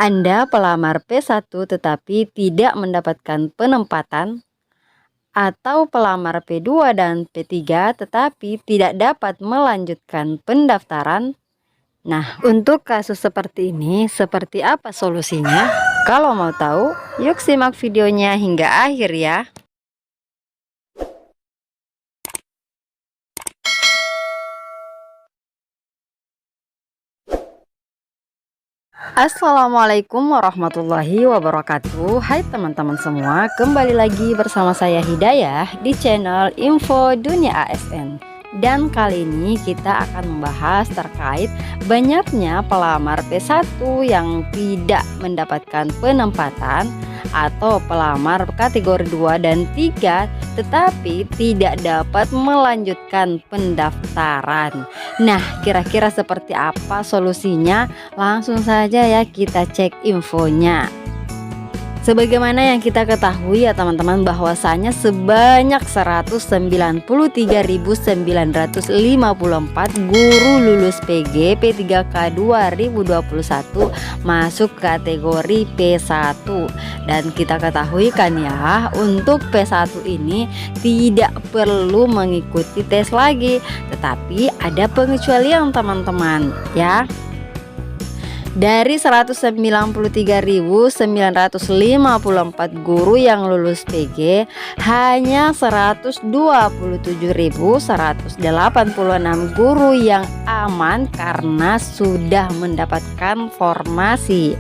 Anda pelamar P1 tetapi tidak mendapatkan penempatan, atau pelamar P2 dan P3 tetapi tidak dapat melanjutkan pendaftaran. Nah, untuk kasus seperti ini, seperti apa solusinya? Kalau mau tahu, yuk simak videonya hingga akhir ya. Assalamualaikum warahmatullahi wabarakatuh. Hai teman-teman semua, kembali lagi bersama saya Hidayah di channel Info Dunia ASN. Dan kali ini kita akan membahas terkait banyaknya pelamar P1 yang tidak mendapatkan penempatan, atau pelamar kategori 2 dan 3 tetapi tidak dapat melanjutkan pendaftaran. Nah, kira-kira seperti apa solusinya? Langsung saja ya kita cek infonya. Sebagaimana yang kita ketahui ya teman-teman, bahwasanya sebanyak 193.954 guru lulus PG P3K 2021 masuk kategori P1. Dan kita ketahui kan ya, untuk P1 ini tidak perlu mengikuti tes lagi, tetapi ada pengecualian teman-teman ya. Dari 193.954 guru yang lulus PG, hanya 127.186 guru yang aman karena sudah mendapatkan formasi.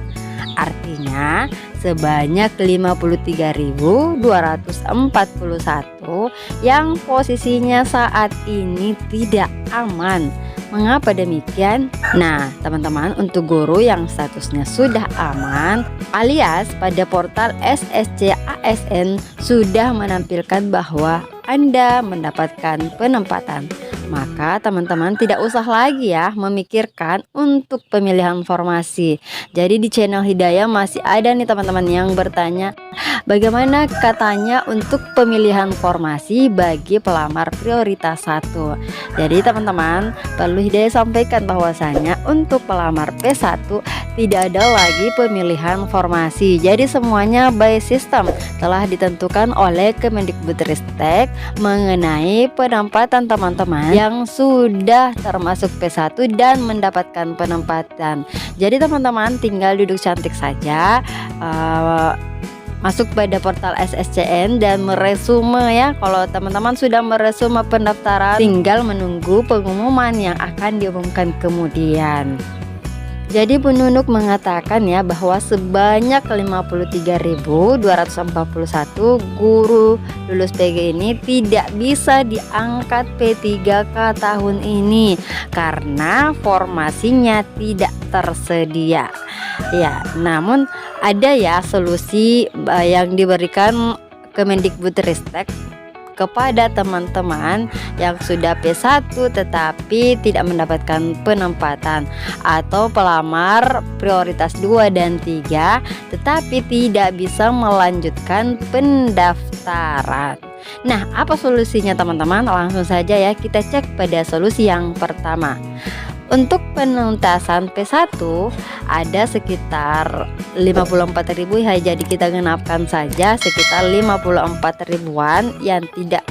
Artinya sebanyak 53.241 yang posisinya saat ini tidak aman. Mengapa demikian? Nah, teman-teman, untuk guru yang statusnya sudah aman alias pada portal SSC ASN sudah menampilkan bahwa Anda mendapatkan penempatan, maka teman-teman tidak usah lagi ya memikirkan untuk pemilihan formasi. Jadi di channel Hidayah masih ada nih teman-teman yang bertanya, bagaimana katanya untuk pemilihan formasi bagi pelamar prioritas 1. Jadi teman-teman, perlu Hidayah sampaikan bahwasanya untuk pelamar P1 tidak ada lagi pemilihan formasi. Jadi semuanya by system telah ditentukan oleh Kemendikbudristek mengenai penempatan teman-teman yang sudah termasuk P1 dan mendapatkan penempatan. Jadi teman-teman tinggal duduk cantik saja, masuk pada portal SSCN dan meresume ya. Kalau teman-teman sudah meresume pendaftaran, tinggal menunggu pengumuman yang akan diumumkan kemudian. Jadi Bu Nunuk mengatakan ya bahwa sebanyak 53.241 guru lulus PG ini tidak bisa diangkat P3K tahun ini karena formasinya tidak tersedia. Ya, namun ada ya solusi yang diberikan Kemendikbudristek kepada teman-teman yang sudah P1 tetapi tidak mendapatkan penempatan, atau pelamar prioritas 2 dan 3 tetapi tidak bisa melanjutkan pendaftaran. Nah, apa solusinya teman-teman? Langsung saja ya kita cek pada solusi yang pertama. Untuk penuntasan P1 ada sekitar 54.000 ya, jadi kita genapkan saja sekitar 54 ribuan yang tidak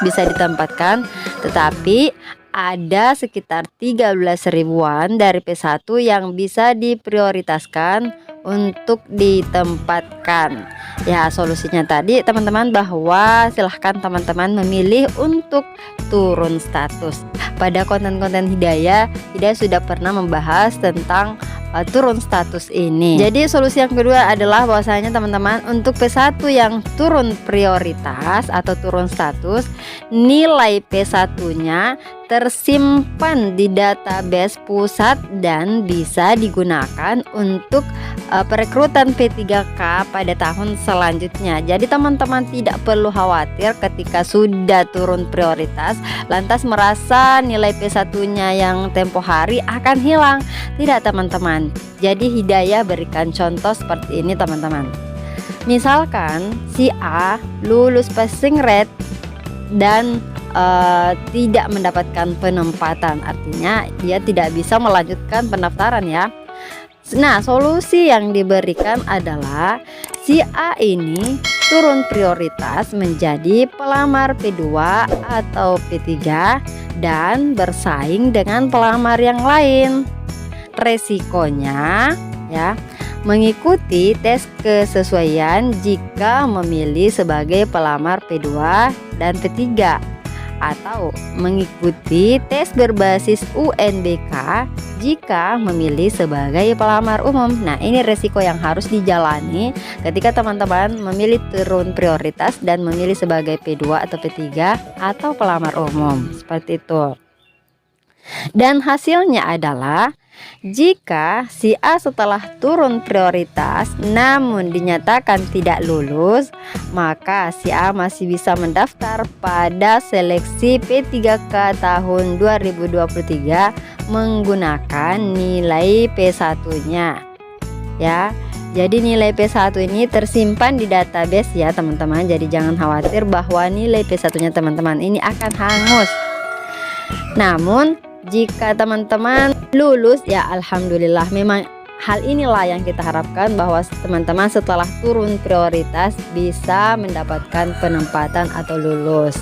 bisa ditempatkan, tetapi ada sekitar 13 ribuan dari P1 yang bisa diprioritaskan untuk ditempatkan. Ya, solusinya tadi teman-teman bahwa silahkan teman-teman memilih untuk turun status. Pada konten-konten Hidayah sudah pernah membahas tentang turun status ini. Jadi solusi yang kedua adalah bahwasanya teman-teman untuk P1 yang turun prioritas atau turun status, nilai P1-nya tersimpan di database pusat dan bisa digunakan untuk perekrutan P3K pada tahun selanjutnya. Jadi teman-teman tidak perlu khawatir ketika sudah turun prioritas lantas merasa nilai P1-nya yang tempo hari akan hilang. Tidak teman-teman. Jadi Hidayah berikan contoh seperti ini teman-teman. Misalkan si A lulus passing rate dan tidak mendapatkan penempatan, artinya dia tidak bisa melanjutkan pendaftaran ya. Nah, solusi yang diberikan adalah si A ini turun prioritas menjadi pelamar P2 atau P3 dan bersaing dengan pelamar yang lain. Resikonya ya, mengikuti tes kesesuaian jika memilih sebagai pelamar P2 dan P3, atau mengikuti tes berbasis UNBK jika memilih sebagai pelamar umum. Nah, ini resiko yang harus dijalani ketika teman-teman memilih turun prioritas dan memilih sebagai P2 atau P3 atau pelamar umum, seperti itu. Dan hasilnya adalah jika si A setelah turun prioritas namun dinyatakan tidak lulus, maka si A masih bisa mendaftar pada seleksi P3K tahun 2023 menggunakan nilai P1-nya ya. Jadi nilai P1 ini tersimpan di database ya teman-teman. Jadi jangan khawatir bahwa nilai P1-nya teman-teman ini akan hangus. Namun jika teman-teman lulus ya alhamdulillah, memang hal inilah yang kita harapkan, bahwa teman-teman setelah turun prioritas bisa mendapatkan penempatan atau lulus.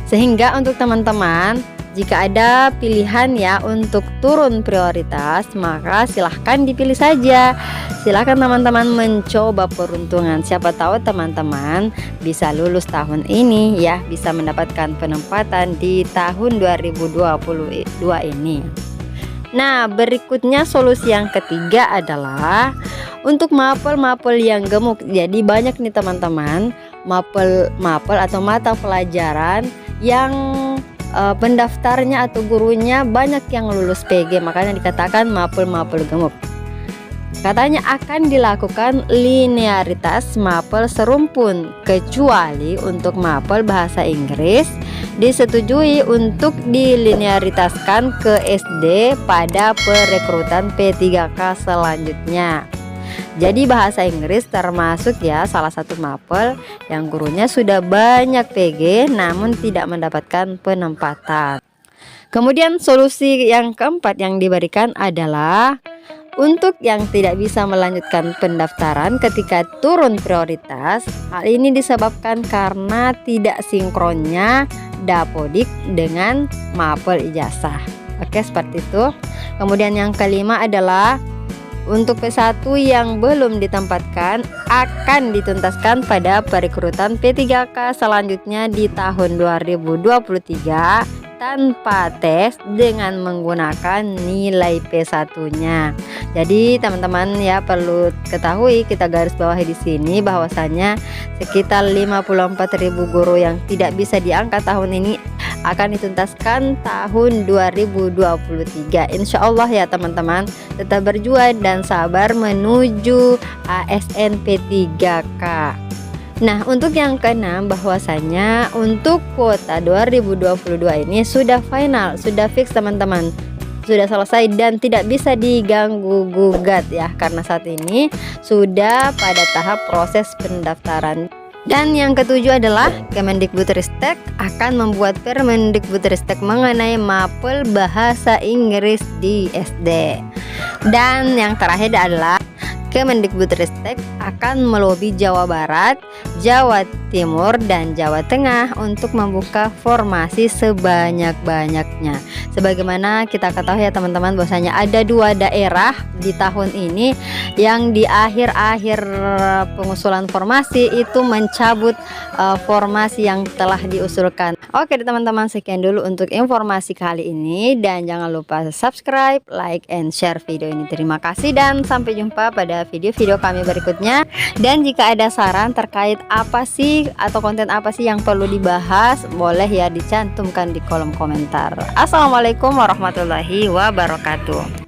Sehingga untuk teman-teman, jika ada pilihan ya untuk turun prioritas, maka silahkan dipilih saja. Silahkan teman-teman mencoba peruntungan. Siapa tahu teman-teman bisa lulus tahun ini ya, bisa mendapatkan penempatan di tahun 2022 ini. Nah, berikutnya solusi yang ketiga adalah untuk mapel-mapel yang gemuk. Jadi banyak nih teman-teman mapel atau mata pelajaran yang pendaftarnya atau gurunya banyak yang lulus PG, makanya dikatakan mapel-mapel gemuk. Katanya akan dilakukan linearitas mapel serumpun, kecuali untuk mapel bahasa Inggris disetujui untuk dilinearitaskan ke SD pada perekrutan P3K selanjutnya. Jadi bahasa Inggris termasuk ya salah satu mapel yang gurunya sudah banyak PG namun tidak mendapatkan penempatan. Kemudian solusi yang keempat yang diberikan adalah untuk yang tidak bisa melanjutkan pendaftaran ketika turun prioritas. Hal ini disebabkan karena tidak sinkronnya Dapodik dengan mapel ijazah. Oke, seperti itu. Kemudian yang kelima adalah untuk P1 yang belum ditempatkan akan dituntaskan pada perekrutan P3K selanjutnya di tahun 2023 tanpa tes dengan menggunakan nilai P1-nya. Jadi teman-teman ya perlu ketahui, kita garis bawahi di sini bahwasanya sekitar 54.000 guru yang tidak bisa diangkat tahun ini akan dituntaskan tahun 2023. Insya Allah ya teman-teman, tetap berjuang dan sabar menuju ASN P3K. Nah, untuk yang keenam bahwasanya untuk kuota 2022 ini sudah final, sudah fix teman-teman, sudah selesai dan tidak bisa diganggu gugat ya, karena saat ini sudah pada tahap proses pendaftaran. Dan yang ketujuh adalah Kemendikbudristek akan membuat Permendikbudristek mengenai mapel bahasa Inggris di SD. Dan yang terakhir adalah Kemendikbudristek akan melobi Jawa Barat, Jawa Timur, dan Jawa Tengah untuk membuka formasi sebanyak-banyaknya. Sebagaimana kita ketahui ya teman-teman, bahwasanya ada 2 daerah di tahun ini yang di akhir-akhir pengusulan formasi itu mencabut formasi yang telah diusulkan. Oke teman-teman, sekian dulu untuk informasi kali ini, dan jangan lupa subscribe, like, and share video ini. Terima kasih dan sampai jumpa pada video-video kami berikutnya. Dan jika ada saran terkait apa sih atau konten apa sih yang perlu dibahas, boleh ya dicantumkan di kolom komentar. Assalamualaikum warahmatullahi wabarakatuh.